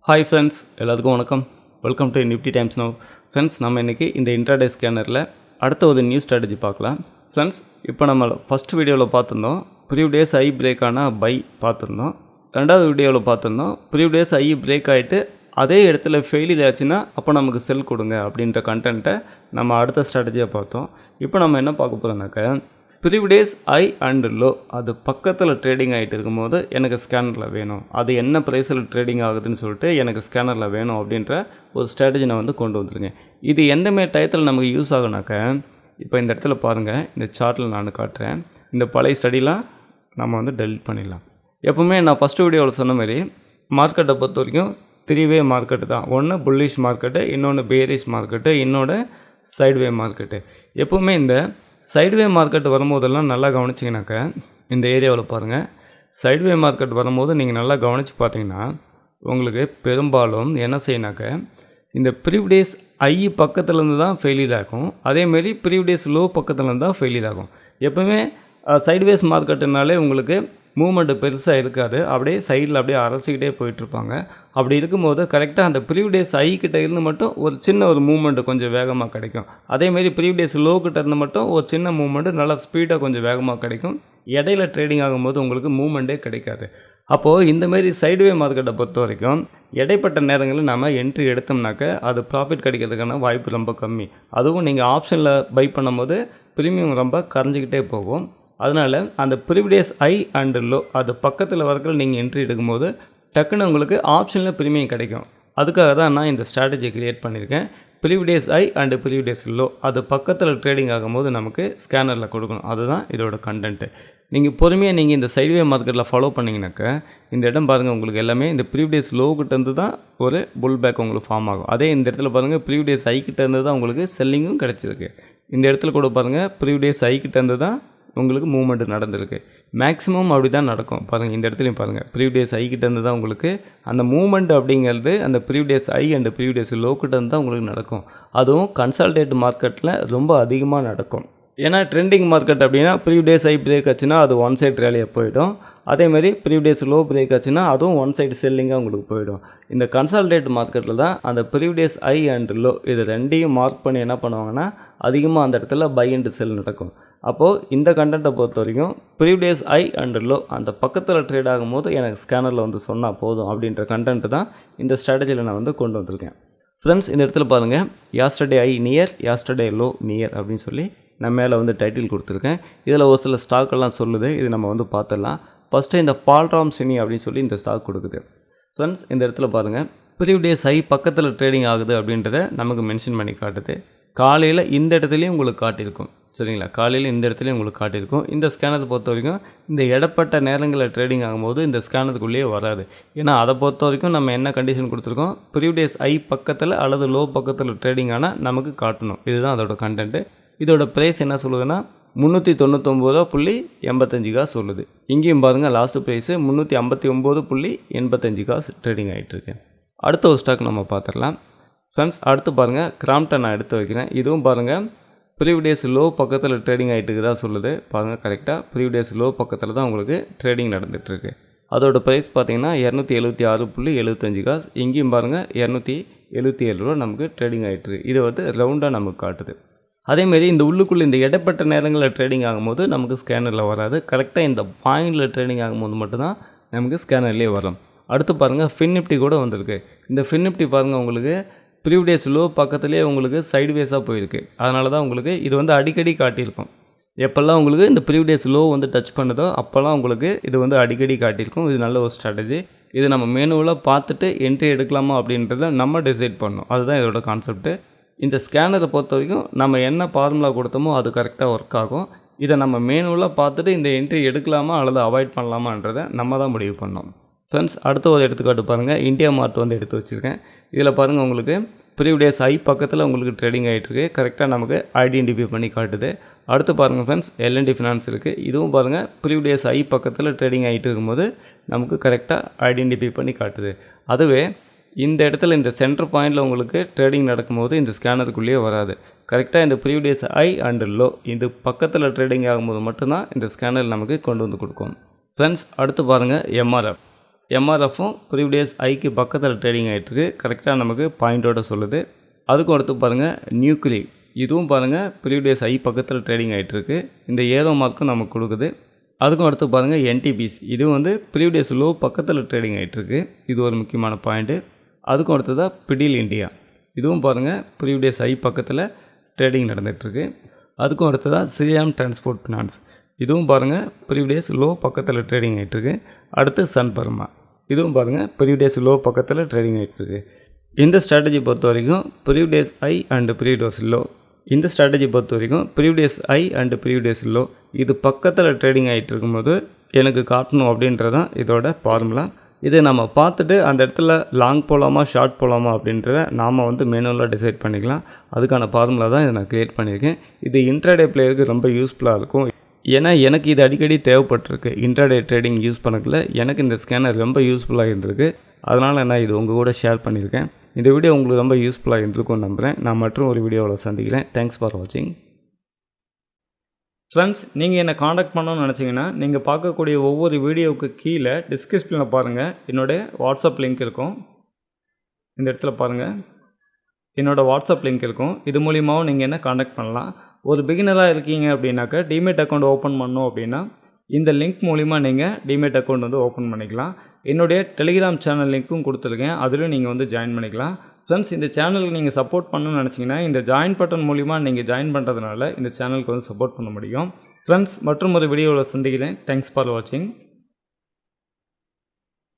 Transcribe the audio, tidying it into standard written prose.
Hi friends, எல்லாத்துக்கும் வணக்கம். Welcome to Nifty times now. Friends, நம்ம இன்றைக்கி இந்த இன்ட்ராடே ஸ்கேனரில் அடுத்த ஒரு நியூ ஸ்ட்ராட்டஜி பார்க்கலாம். ஃப்ரெண்ட்ஸ், இப்போ நம்ம ஃபஸ்ட் வீடியோவில் பார்த்துருந்தோம் ப்ரீவியஸ் ஐ பிரேக்கான பை பார்த்துருந்தோம். ரெண்டாவது வீடியோவில் பார்த்துருந்தோம் ப்ரீவியஸ் ஐ பிரேக் ஆகிட்டு அதே இடத்துல ஃபெயிலியர் ஆச்சுன்னா அப்போ நமக்கு செல் கொடுங்க அப்படின்ற கண்டென்ட்டை நம்ம அடுத்த ஸ்ட்ராட்டஜியாக பார்த்தோம். இப்போ நம்ம என்ன பார்க்க போகிறோம்னாக்க ப்ரீவியஸ் ஐ அண்ட் லோ அது பக்கத்தில் ட்ரேடிங் ஆகிட்டு இருக்கும்போது எனக்கு ஸ்கேனரில் வேணும், அது என்ன ப்ரைஸில் ட்ரேடிங் ஆகுதுன்னு சொல்லிட்டு எனக்கு ஸ்கேனரில் வேணும் அப்படின்ற ஒரு ஸ்ட்ராட்டஜி நான் வந்து கொண்டு வந்துருக்கேன். இது எந்தமாரி டயத்தில் நமக்கு யூஸ் ஆகுனாக்க இப்போ இந்த இடத்துல பாருங்கள், இந்த சார்ட்டில் நான் காட்டுறேன். இந்த பழைய ஸ்டடிலாம் நம்ம வந்து டெலிட் பண்ணிடலாம். எப்போவுமே நான் ஃபஸ்ட்டு வீடியோவில் சொன்ன மாதிரி மார்க்கெட்டை பொறுத்த வரைக்கும் 3-வே மார்க்கெட்டு தான். ஒன்று புல்லிஷ் மார்க்கெட்டு, இன்னொன்று பேரிஷ் மார்க்கெட்டு, இன்னொன்று சைட்வே மார்க்கெட்டு. எப்போவுமே இந்த சைட்வே மார்க்கெட் வரும்போதெல்லாம் நல்லா கவனிச்சிங்கனாக்கா இந்த ஏரியாவில் பாருங்கள், சைட்வே மார்க்கெட் வரும்போது நீங்கள் நல்லா கவனித்து பார்த்தீங்கன்னா உங்களுக்கு பெரும்பாலும் என்ன செய்யினாக்க இந்த ப்ரீவியஸ் ஐ பக்கத்துலேருந்து தான் ஃபெயிலியர் ஆகும், அதேமாரி ப்ரீவியஸ் லோ பக்கத்துலேருந்து தான் ஃபெயிலியர் ஆகும். எப்போவுமே சைட்வேஸ் மார்க்கெட்டுனாலே உங்களுக்கு மூமெண்ட்டு பெருசாக இருக்காது, அப்படியே சைடில் அப்படியே அரைச்சிக்கிட்டே போயிட்டுருப்பாங்க. அப்படி இருக்கும்போது கரெக்டாக அந்த ப்ரீவியஸ் ஐ கிட்ட இருந்து மட்டும் ஒரு சின்ன ஒரு மூமெண்ட்டு கொஞ்சம் வேகமாக கிடைக்கும். அதேமாரி ப்ரீவியஸ் லோ கிட்ட இருந்து மட்டும் ஒரு சின்ன மூமெண்ட்டு நல்லா ஸ்பீடாக கொஞ்சம் வேகமாக கிடைக்கும். இடையில ட்ரேடிங் ஆகும்போது உங்களுக்கு மூமெண்ட்டே கிடைக்காது. அப்போது இந்தமாரி சைட்வே மார்க்கெட்டை பொறுத்த வரைக்கும் இடைப்பட்ட நேரங்களில் நம்ம என்ட்ரி எடுத்தோம்னாக்க அது ப்ராஃபிட் கிடைக்கிறதுக்கான வாய்ப்பு ரொம்ப கம்மி. அதுவும் நீங்கள் ஆப்ஷனில் பை பண்ணும்போது ப்ரீமியம் ரொம்ப கரைஞ்சிக்கிட்டே போகும். அதனால் அந்த ப்ரீவியஸ் ஐ அண்டு லோ அது பக்கத்தில் வரக்கில் நீங்கள் என்ட்ரி எடுக்கும்போது டக்குன்னு உங்களுக்கு ஆப்ஷனில் ப்ரீமியம் கிடைக்கும். அதுக்காக தான் நான் இந்த ஸ்ட்ராட்டஜி க்ரியேட் பண்ணியிருக்கேன். Previous I and previous low அது பக்கத்தில் ட்ரேடிங் ஆகும்போது நமக்கு ஸ்கேனரில் கொடுக்கணும். அதுதான் இதோட கண்டென்ட்டு. நீங்கள் பொறுமையாக நீங்கள் இந்த சைட்வே மார்க்கெட்டில் ஃபாலோ பண்ணிங்கனாக்கா இந்த இடம் பாருங்கள், உங்களுக்கு எல்லாமே இந்த ப்ரீவியஸ் லோக்கிட்டேருந்து தான் ஒரு புல் பேக் உங்களுக்கு ஃபார்ம் ஆகும். அதே இந்த இடத்துல பாருங்கள், ப்ரீவியஸ் ஐ கிட்டேருந்து தான் உங்களுக்கு செல்லிங்கும் கிடச்சிருக்கு. இந்த இடத்துல கூட பாருங்கள், ப்ரீவியஸ் ஐ கிட்டேருந்து தான் உங்களுக்கு மூவ்மெண்ட் நடந்திருக்கு. மேக்ஸிமம் அப்படி தான் நடக்கும். பாருங்கள், இந்த இடத்துலையும் பாருங்கள், ப்ரீவியஸ் ஐ கிட்டேருந்து தான் உங்களுக்கு அந்த மூவ்மெண்ட் அப்படிங்கிறது அந்த previous I and previous low கிட்டேருந்து தான் உங்களுக்கு நடக்கும். அதுவும் கன்சால்டேட் மார்க்கெட்டில் ரொம்ப அதிகமாக நடக்கும். ஏன்னா ட்ரெண்டிங் மார்க்கெட் அப்படின்னா ப்ரீவியஸ் ஐ பிரேக் ஆச்சுன்னா அது ஒன் சைட் ரேலியாக போயிடும். அதேமாதிரி ப்ரீவியஸ் லோ பிரேக் ஆச்சுன்னா அதுவும் ஒன் சைடு செல்லிங்காக உங்களுக்கு போயிடும். இந்த கன்சால்டேட் மார்க்கெட்டில் தான் அந்த ப்ரீவியஸ் ஐ அண்ட் லோ இது ரெண்டையும் மார்க் பண்ணி என்ன பண்ணுவாங்கன்னா அதிகமாக அந்த இடத்துல பை அண்ட் செல் நடக்கும். அப்போது இந்த கண்டென்ட்டை பொறுத்த வரைக்கும் ப்ரீவியஸ் ஐ அண்ட் லோ அந்த பக்கத்தில் ட்ரேட் ஆகும்போது எனக்கு ஸ்கேனரில் வந்து சொன்னால் போதும் அப்படின்ற கண்டென்ட்டு தான் இந்த ஸ்ட்ராட்டஜியில் நான் வந்து கொண்டு வந்திருக்கேன். ஃப்ரெண்ட்ஸ், இந்த இடத்துல பாருங்கள், யாஸ்டர்டே ஐ நியர் யாஸ்டர்டே லோ நியர் அப்படின்னு சொல்லி நான் மேலே வந்து டைட்டில் கொடுத்துருக்கேன். இதில் ஒரு சில ஸ்டாக்கெல்லாம் சொல்லுது, இது நம்ம வந்து பார்த்துடலாம். ஃபஸ்ட்டு இந்த பால்ராம் சினி அப்படின்னு சொல்லி இந்த ஸ்டாக் கொடுக்குது. ஃப்ரெண்ட்ஸ், இந்த இடத்துல பாருங்கள், ப்ரீவியஸ் ஐ பக்கத்தில் ட்ரேடிங் ஆகுது அப்படின்றத நமக்கு மென்ஷன் பண்ணி காட்டுது. காலையில் இந்த இடத்துலையும் உங்களுக்கு காட்டியிருக்கும், சரிங்களா? காலையில் இந்த இடத்துலையும் உங்களுக்கு காட்டியிருக்கும். இந்த ஸ்கேனரை பொறுத்த வரைக்கும் இந்த இடப்பட்ட நேரங்களில் ட்ரேடிங் ஆகும்போது இந்த ஸ்கேனருக்குள்ளேயே வராது. ஏன்னா அதை பொறுத்த வரைக்கும் நம்ம என்ன கண்டிஷன் கொடுத்துருக்கோம், ப்ரீவியஸ் ஐ பக்கத்தில் அல்லது லோ பக்கத்தில் ட்ரேடிங் ஆனால் நமக்கு காட்டணும். இதுதான் அதோட கண்டென்ட்டு. இதோட ப்ரைஸ் என்ன சொல்லுதுன்னா 399.85 சொல்லுது. இங்கேயும் பாருங்கள், லாஸ்ட்டு ப்ரைஸு 359.85 ட்ரேடிங் ஆகிட்டுருக்கு. அடுத்த ஒரு ஸ்டாக் நம்ம பார்த்துடலாம். ஃப்ரெண்ட்ஸ், அடுத்து பாருங்கள், கிராம்ப்டன் நான் எடுத்து வைக்கிறேன். இதுவும் பாருங்கள் ப்ரீவியஸ் லோ பக்கத்தில் ட்ரேடிங் ஆகிட்டு தான் சொல்லுது. பாருங்கள், கரெக்டாக ப்ரீவியஸ் லோ பக்கத்தில் தான் உங்களுக்கு ட்ரேடிங் நடந்துகிட்ருக்கு. அதோட ப்ரைஸ் பார்த்தீங்கன்னா 276.75. இங்கேயும் பாருங்கள் 277 ரூபா நமக்கு ட்ரேடிங் ஆகிட்டுருக்கு. இது வந்து ரவுண்டாக நமக்கு காட்டுது. அதேமாரி இந்த உள்ளுக்குள்ளே இந்த இடப்பட்ட நேரங்களில் ட்ரேடிங் ஆகும்போது நமக்கு ஸ்கேனரில் வராது. கரெக்டாக இந்த பாயிண்டில் ட்ரேடிங் ஆகும்போது மட்டும்தான் நமக்கு ஸ்கேனர்லேயே வரும். அடுத்து பாருங்கள், ஃபின் நிஃப்டி கூட வந்திருக்கு. இந்த ஃபின் நிஃப்டி பாருங்கள், உங்களுக்கு ப்ரீவியஸ் லோ பக்கத்துலேயே உங்களுக்கு சைட்வேஸாக போயிருக்கு. அதனால தான் உங்களுக்கு இது வந்து அடிக்கடி காட்டியிருக்கும். எப்போல்லாம் உங்களுக்கு இந்த ப்ரீவியஸ் லோ வந்து டச் பண்ணுதோ அப்போல்லாம் உங்களுக்கு இது வந்து அடிக்கடி காட்டியிருக்கும். இது நல்ல ஒரு ஸ்ட்ராட்டஜி. இது நம்ம மேனுவலாக பார்த்துட்டு என்ட்ரி எடுக்கலாமா அப்படின்றத நம்ம டிசைட் பண்ணணும். அதுதான் இதோட கான்செப்ட்டு. இந்த ஸ்கேனரை பொறுத்த வரைக்கும் நம்ம என்ன ஃபார்முலா கொடுத்தோமோ அது கரெக்டாக ஒர்க் ஆகும். இதை நம்ம மேனுவலாக பார்த்துட்டு இந்த என்ட்ரி எடுக்கலாமா அல்லது அவாய்ட் பண்ணலாமான்றதை நம்ம தான் முடிவு பண்ணோம். ஃப்ரெண்ட்ஸ், அடுத்த ஒரு எடுத்துக்காட்டு பாருங்கள், இந்தியா மார்ட் வந்து எடுத்து வச்சுருக்கேன். இதில் பாருங்கள், உங்களுக்கு ப்ரீவியஸ் ஐ பக்கத்தில் உங்களுக்கு ட்ரேடிங் ஆகிட்டுருக்கு. கரெக்டாக நமக்கு ஐடென்டிஃபை பண்ணி காட்டுது. அடுத்து பாருங்கள் ஃப்ரெண்ட்ஸ், எல்என்டி ஃபினான்ஸ் இருக்குது. இதுவும் பாருங்கள் ப்ரீவியஸ் ஐ பக்கத்தில் ட்ரேடிங் ஆகிட்டு இருக்கும்போது நமக்கு கரெக்டாக ஐடென்டிஃபை பண்ணி காட்டுது. அதுவே இந்த இடத்துல இந்த சென்டர் பாயிண்டில் உங்களுக்கு ட்ரேடிங் நடக்கும்போது இந்த ஸ்கேனருக்குள்ளேயே வராது. கரெக்டாக இந்த ப்ரீவியஸ் ஐ அண்ட் லோ இது பக்கத்தில் ட்ரேடிங் ஆகும்போது மட்டும்தான் இந்த ஸ்கேனர் நமக்கு கொண்டு வந்து கொடுக்கும். ஃப்ரெண்ட்ஸ், அடுத்து பாருங்கள் எம்ஆர்எஃப். எம்ஆர்எஃப்பும் ப்ரீவியஸ் ஐக்கு பக்கத்தில் ட்ரேடிங் ஆகிட்டுருக்கு. கரெக்டாக நமக்கு பாயிண்டோட சொல்லுது. அதுக்கும் அடுத்து பாருங்கள் நியூக்ளி, இதுவும் பாருங்கள் ப்ரீவியஸ் ஐ பக்கத்தில் ட்ரேடிங் ஆகிட்டுருக்கு. இந்த ஏரோ மார்க்கும் நமக்கு கொடுக்குது. அதுக்கும் அடுத்து பாருங்கள் என்டிபிஸ், இதுவும் வந்து ப்ரீவியஸ் லோ பக்கத்தில் ட்ரேடிங் ஆகிட்டுருக்கு. இது ஒரு முக்கியமான பாயிண்ட்டு. அதுக்கும் அடுத்ததாக பிடில் இண்டியா, இதுவும் பாருங்கள் ப்ரீவியஸ் ஐ பக்கத்தில் ட்ரேடிங் நடந்துகிட்ருக்கு. அதுக்கும் அடுத்ததாக ஸ்ரீராம் டிரான்ஸ்போர்ட் ஃபினான்ஸ், இதுவும் பாருங்கள் ப்ரீவியஸ் லோ பக்கத்தில் ட்ரேடிங் ஆகிட்டுருக்கு. அடுத்து சன் பர்மா, இதுவும் பாருங்கள் ப்ரீவியஸ் லோ பக்கத்தில் ட்ரேடிங் ஆகிட்டுருக்கு. இந்த ஸ்ட்ராட்டஜி பொறுத்த வரைக்கும் previous I and previous low, இந்த ஸ்ட்ராட்டஜி பொறுத்த வரைக்கும் previous I and previous low இது பக்கத்தில் ட்ரேடிங் ஆகிட்டு இருக்கும்போது எனக்கு காட்டணும் அப்படின்றதான் இதோட ஃபார்முலா. இதை நம்ம பார்த்துட்டு அந்த இடத்துல லாங் போகலாமா ஷார்ட் போகலாமா அப்படின்றத நாம் வந்து மேனுவலாக டிசைட் பண்ணிக்கலாம். அதுக்கான ஃபார்முலா தான் இதை நான் க்ரியேட் பண்ணியிருக்கேன். இது இன்ட்ராடே பிளேயருக்கு ரொம்ப யூஸ்ஃபுல்லாக இருக்கும். ஏன்னா எனக்கு இது அடிக்கடி தேவைப்பட்டிருக்கு. இன்ட்ராடே ட்ரேடிங் யூஸ் பண்ணக்குள்ள எனக்கு இந்த ஸ்கேனர் ரொம்ப யூஸ்ஃபுல்லாக இருந்திருக்கு. அதனால் நான் இது உங்கள் கூட ஷேர் பண்ணியிருக்கேன். இந்த வீடியோ உங்களுக்கு ரொம்ப யூஸ்ஃபுல்லாக இருந்திருக்கும்னு நம்புகிறேன். நான் மற்றும் ஒரு வீடியோவில் சந்திக்கிறேன். தேங்க்ஸ் ஃபார் வாட்சிங். ஃப்ரெண்ட்ஸ், நீங்கள் என்னை காண்டாக்ட் பண்ணணும்னு நினச்சிங்கன்னா நீங்கள் பார்க்கக்கூடிய ஒவ்வொரு வீடியோவுக்கு கீழே டிஸ்கிரிப்ஷனில் பாருங்கள், என்னுடைய வாட்ஸ்அப் லிங்க் இருக்கும். இந்த இடத்துல பாருங்கள், என்னோடய வாட்ஸ்அப் லிங்க் இருக்கும். இது மூலியமாகவும் நீங்கள் என்ன காண்டாக்ட் பண்ணலாம். ஒரு பிகினராக இருக்கீங்க அப்படின்னாக்கா டிமேட் அக்கௌண்ட் ஓப்பன் பண்ணோம் அப்படின்னா இந்த லிங்க் மூலிமா நீங்கள் டிமேட் அக்கௌண்ட் வந்து ஓப்பன் பண்ணிக்கலாம். என்னுடைய டெலிகிராம் சேனல் லிங்க்கும் கொடுத்துருக்கேன், அதிலும் நீங்கள் வந்து ஜாயின் பண்ணிக்கலாம். ஃப்ரெண்ட்ஸ், இந்த சேனலுக்கு நீங்கள் சப்போர்ட் பண்ணணும்னு நினச்சிங்கன்னா இந்த ஜாயின் பட்டன் மூலிமா நீங்கள் ஜாயின் பண்ணுறதுனால இந்த சேனலுக்கு வந்து சப்போர்ட் பண்ண முடியும். ஃப்ரெண்ட்ஸ், மற்றும் ஒரு வீடியோவில் சந்திக்கிறேன். தேங்க்ஸ் ஃபார் வாட்சிங்.